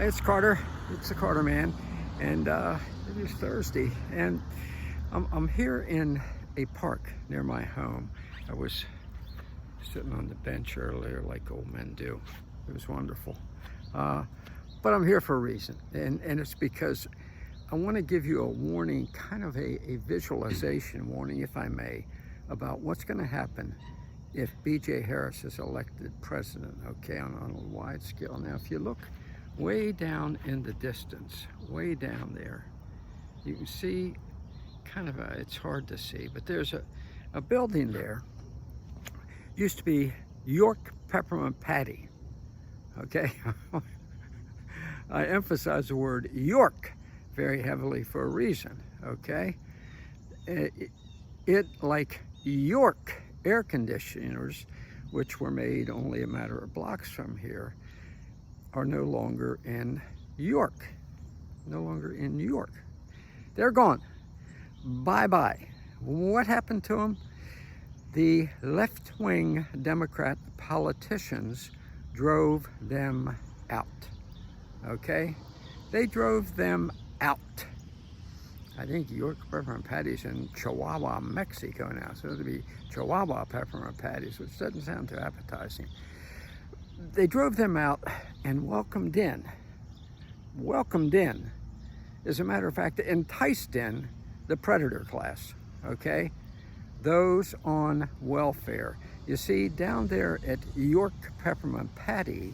It's Carter. It's the Carter Man, and it is Thursday, and I'm here in a park near my home. I was sitting on the bench earlier, like old men do. It was wonderful, but I'm here for a reason, and it's because I want to give you a warning, kind of a visualization warning, if I may, about what's going to happen if B.J. Harris is elected president, okay, on a wide scale. Now, if you look way down in the distance, way down there, you can see kind of it's hard to see, but there's a building there. Used to be York Peppermint Patty, okay? I emphasize the word York very heavily for a reason, okay? It like York air conditioners, which were made only a matter of blocks from here, are no longer in York. No longer in New York. They're gone. Bye-bye. What happened to them? The left-wing Democrat politicians drove them out. Okay? They drove them out. I think York Peppermint Patties in Chihuahua, Mexico now. So it'll be Chihuahua Peppermint Patties, which doesn't sound too appetizing. They drove them out and welcomed in, as a matter of fact, enticed in the predator class, okay? Those on welfare. You see, down there at York Peppermint Patty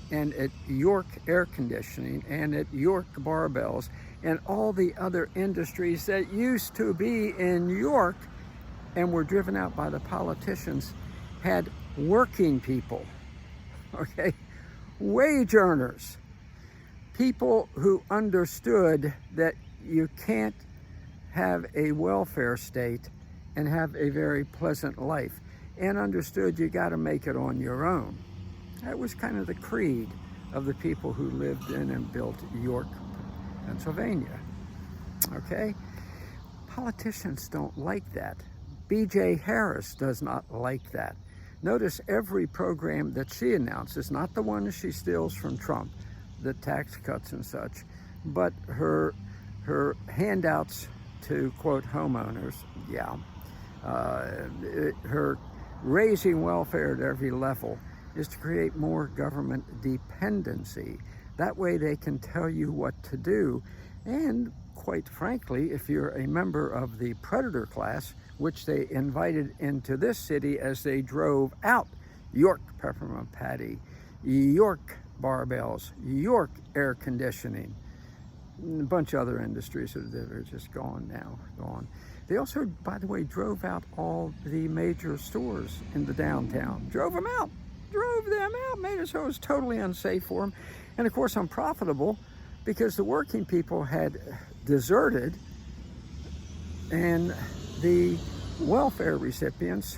and at York Air Conditioning and at York Barbells and all the other industries that used to be in York and were driven out by the politicians had working people. Okay, wage earners, people who understood that you can't have a welfare state and have a very pleasant life, and understood you got to make it on your own. That was kind of the creed of the people who lived in and built York, Pennsylvania. Okay, politicians don't like that. B.J. Harris does not like that. Notice every program that she announces, not the one she steals from Trump, the tax cuts and such, but her handouts to, quote, homeowners, her raising welfare at every level is to create more government dependency. That way they can tell you what to do. And quite frankly, if you're a member of the predator class, which they invited into this city as they drove out York Peppermint Patty, York Barbells, York Air Conditioning, a bunch of other industries that are just gone now, gone. They also, by the way, drove out all the major stores in the downtown. Drove them out, made it so it was totally unsafe for them. And of course, unprofitable, because the working people had deserted and the welfare recipients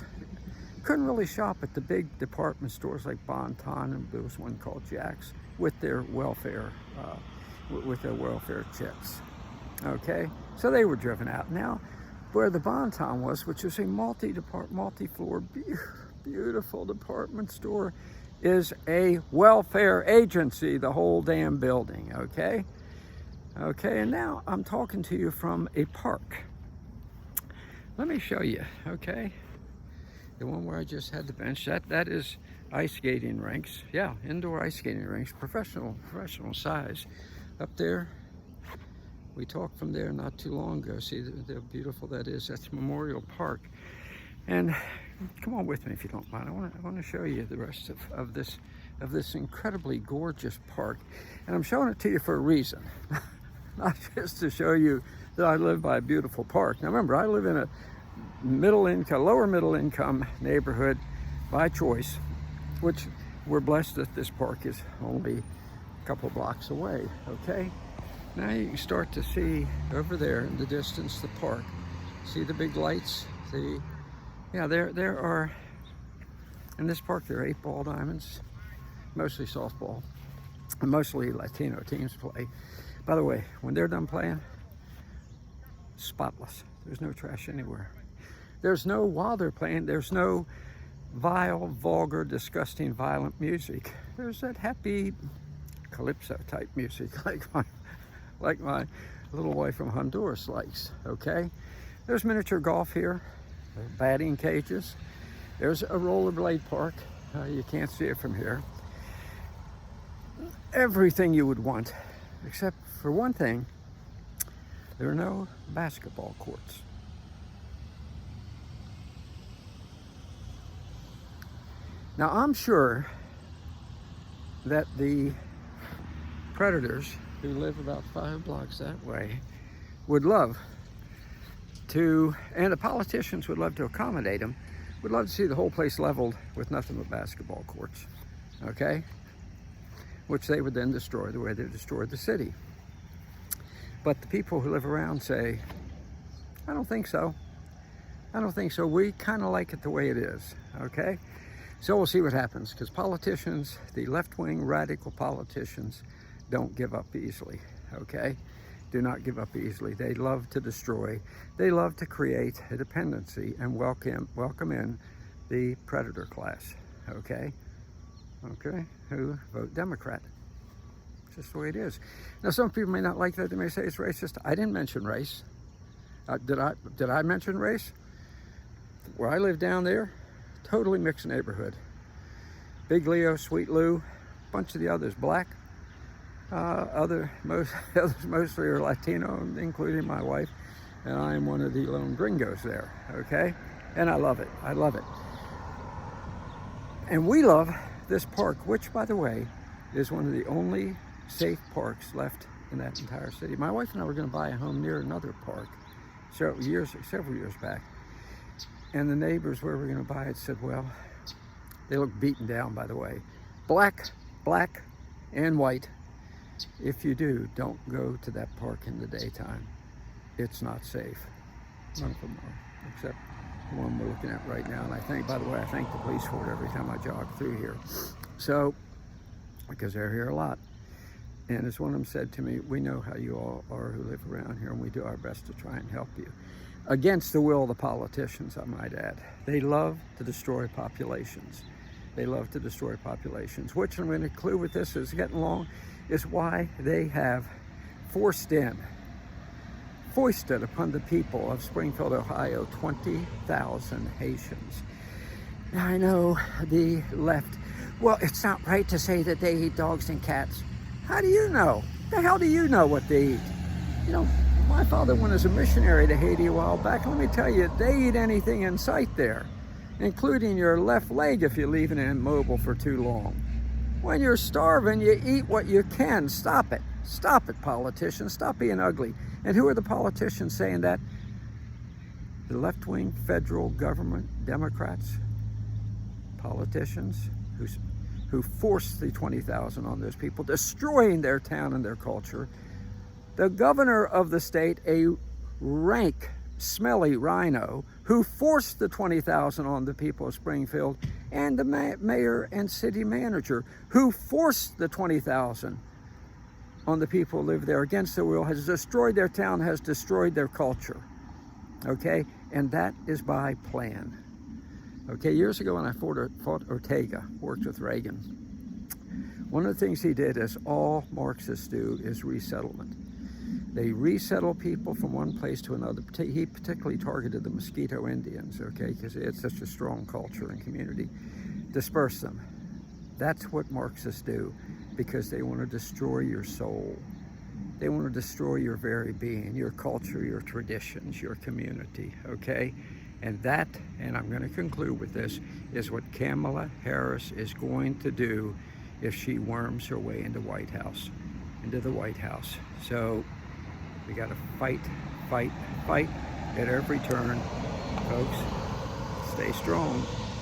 couldn't really shop at the big department stores like Bon-Ton, and there was one called Jack's, with their welfare checks. Okay, so they were driven out. Now, where the Bon-Ton was, which is a multi-floor, beautiful department store, is a welfare agency, the whole damn building. Okay, and now I'm talking to you from a park. Let me show you, okay? The one where I just had the bench, that is ice skating rinks. Yeah, indoor ice skating rinks, professional size. Up there, we talked from there not too long ago. See how beautiful that is? That's Memorial Park. And come on with me if you don't mind. I want to show you the rest of this incredibly gorgeous park. And I'm showing it to you for a reason. Not just to show you that I live by a beautiful park. Now remember, I live in a lower middle income neighborhood by choice, which we're blessed that this park is only a couple blocks away, okay? Now you can start to see over there in the distance the park. See the big lights? There are, in this park there are 8 ball diamonds, mostly softball, and mostly Latino teams play. By the way, when they're done playing, spotless. There's no trash anywhere. While they're playing, there's no vile, vulgar, disgusting, violent music. There's that happy, calypso type music like my little boy from Honduras likes, okay? There's miniature golf here, batting cages. There's a rollerblade park. You can't see it from here. Everything you would want, except for one thing, there are no basketball courts. Now, I'm sure that the predators who live about 5 blocks that way would love to, and the politicians would love to accommodate them, would love to see the whole place leveled with nothing but basketball courts, okay? Which they would then destroy the way they destroyed the city. But the people who live around say, I don't think so. I don't think so. We kind of like it the way it is, okay? So we'll see what happens, because politicians, the left-wing radical politicians, don't give up easily, okay? Do not give up easily. They love to destroy. They love to create a dependency and welcome in the predator class, okay? Okay, who vote Democrat. It's just the way it is. Now, some people may not like that. They may say it's racist. I didn't mention race. Did I mention race? Where I live down there, totally mixed neighborhood. Big Leo, Sweet Lou, bunch of the others black. Others mostly are Latino, including my wife, and I am one of the lone gringos there, okay? And I love it. I love it. And we love this park, which, by the way, is one of the only safe parks left in that entire city. My wife and I were going to buy a home near another park several years back, and the neighbors where we were going to buy it said, well, they look beaten down, by the way. Black, and white. If you do, don't go to that park in the daytime. It's not safe. None of them are, except the one we're looking at right now. And I think, by the way, I thank the police for it every time I jog through here. So, because they're here a lot. And as one of them said to me, we know how you all are who live around here, and we do our best to try and help you. Against the will of the politicians, I might add. They love to destroy populations. They love to destroy populations, which I'm going to conclude with this is getting long, is why they have foisted upon the people of Springfield, Ohio, 20,000 Haitians. Now, I know the left, well, it's not right to say that they eat dogs and cats. How do you know? The hell do you know what they eat? You know, my father went as a missionary to Haiti a while back. Let me tell you, they eat anything in sight there, including your left leg if you leave it immobile for too long. When you're starving, you eat what you can. Stop it. Stop it, politicians. Stop being ugly. And who are the politicians saying that? The left-wing federal government Democrats, politicians who forced the 20,000 on those people, destroying their town and their culture. The governor of the state, a rank, smelly rhino, who forced the 20,000 on the people of Springfield, and the mayor and city manager, who forced the 20,000 on the people who live there against their will, has destroyed their town, has destroyed their culture, okay? And that is by plan. Okay, years ago when I fought Ortega, worked with Reagan, one of the things he did, as all Marxists do, is resettlement. They resettle people from one place to another. He particularly targeted the Mosquito Indians, okay, because it's such a strong culture and community. Disperse them. That's what Marxists do, because they want to destroy your soul. They want to destroy your very being, your culture, your traditions, your community, okay? And that, and I'm going to conclude with this, is what Kamala Harris is going to do if she worms her way into the White House. So we got to fight at every turn, folks. Stay strong.